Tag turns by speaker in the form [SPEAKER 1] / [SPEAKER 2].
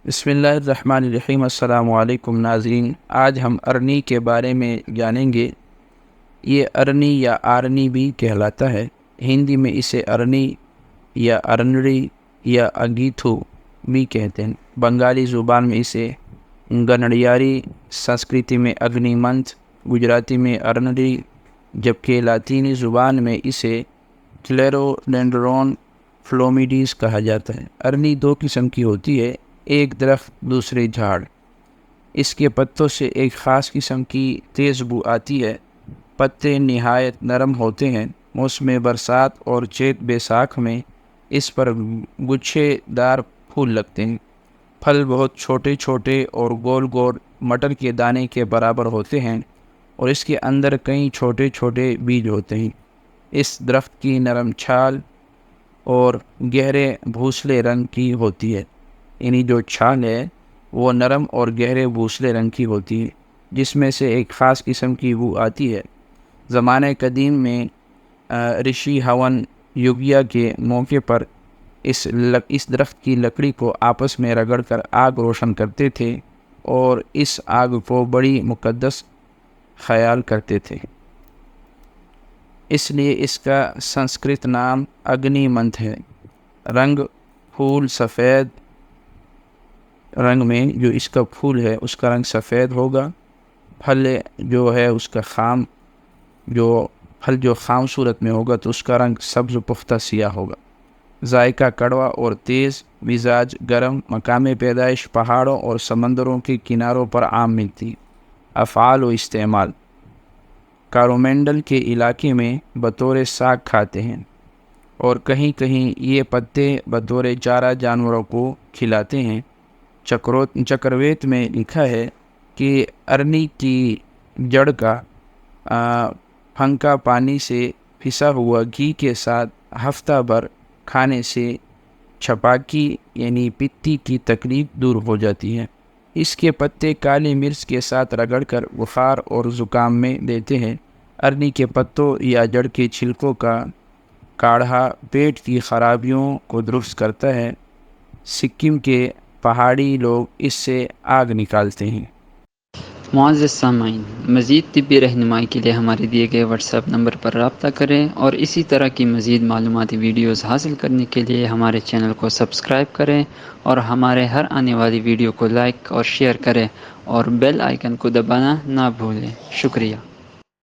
[SPEAKER 1] بسم اللہ الرحمن الرحیم۔ السلام علیکم ناظرین، آج ہم ارنی کے بارے میں جانیں گے۔ یہ ارنی یا آرنی بھی کہلاتا ہے۔ ہندی میں اسے ارنی یا ارنڑی یا اگیتھو بھی کہتے ہیں۔ بنگالی زبان میں اسے گنڑیاری، سنسکرتی میں اگنی منتھ، گجراتی میں ارنڑی، جبکہ لاطینی زبان میں اسے کلیروڈینڈرون فلومیڈیز کہا جاتا ہے۔ ارنی دو قسم کی ہوتی ہے، ایک درخت دوسرے جھاڑ۔ اس کے پتوں سے ایک خاص قسم کی تیز بو آتی ہے۔ پتے نہایت نرم ہوتے ہیں۔ موسم برسات اور چیت بیساکھ میں اس پر گچھے دار پھول لگتے ہیں۔ پھل بہت چھوٹے چھوٹے اور گول گول مٹر کے دانے کے برابر ہوتے ہیں اور اس کے اندر کئی چھوٹے چھوٹے بیج ہوتے ہیں۔ اس درخت کی نرم چھال اور گہرے بھوسلے رنگ کی ہوتی ہے، یعنی جو چھال ہے وہ نرم اور گہرے بھوسلے رنگ کی ہوتی ہے، جس میں سے ایک خاص قسم کی بو آتی ہے۔ زمانہ قدیم میں رشی ہون یگیہ کے موقع پر اس درخت کی لکڑی کو آپس میں رگڑ کر آگ روشن کرتے تھے اور اس آگ کو بڑی مقدس خیال کرتے تھے، اس لیے اس کا سنسکرت نام اگنی منتھ ہے۔ رنگ پھول سفید رنگ میں جو اس کا پھول ہے اس کا رنگ سفید ہوگا۔ پھل جو ہے اس کا پھل جو خام صورت میں ہوگا تو اس کا رنگ سبز پختہ سیاہ ہوگا۔ ذائقہ کڑوا اور تیز، مزاج گرم، مقام پیدائش پہاڑوں اور سمندروں کے کناروں پر عام ملتی۔ افعال و استعمال: کارومنڈل کے علاقے میں بطور ساگ کھاتے ہیں اور کہیں کہیں یہ پتے بطور چارہ جانوروں کو کھلاتے ہیں۔ چکرویت میں لکھا ہے کہ ارنی کی جڑ کا پھنکا پانی سے پھسا ہوا گھی کے ساتھ ہفتہ بھر کھانے سے چھپاکی یعنی پتی کی تکلیف دور ہو جاتی ہے۔ اس کے پتے کالی مرچ کے ساتھ رگڑ کر بخار اور زکام میں دیتے ہیں۔ ارنی کے پتوں یا جڑ کے چھلکوں کا کاڑھا پیٹ کی خرابیوں کو درست کرتا ہے۔ سکم کے پہاڑی لوگ اس سے آگ نکالتے ہیں۔
[SPEAKER 2] معزز سامعین، مزید طبی رہنمائی کے لیے ہمارے دیے گئے واٹس ایپ نمبر پر رابطہ کریں اور اسی طرح کی مزید معلوماتی ویڈیوز حاصل کرنے کے لیے ہمارے چینل کو سبسکرائب کریں اور ہمارے ہر آنے والی ویڈیو کو لائک اور شیئر کریں اور بیل آئیکن کو دبانا نہ بھولیں۔ شکریہ۔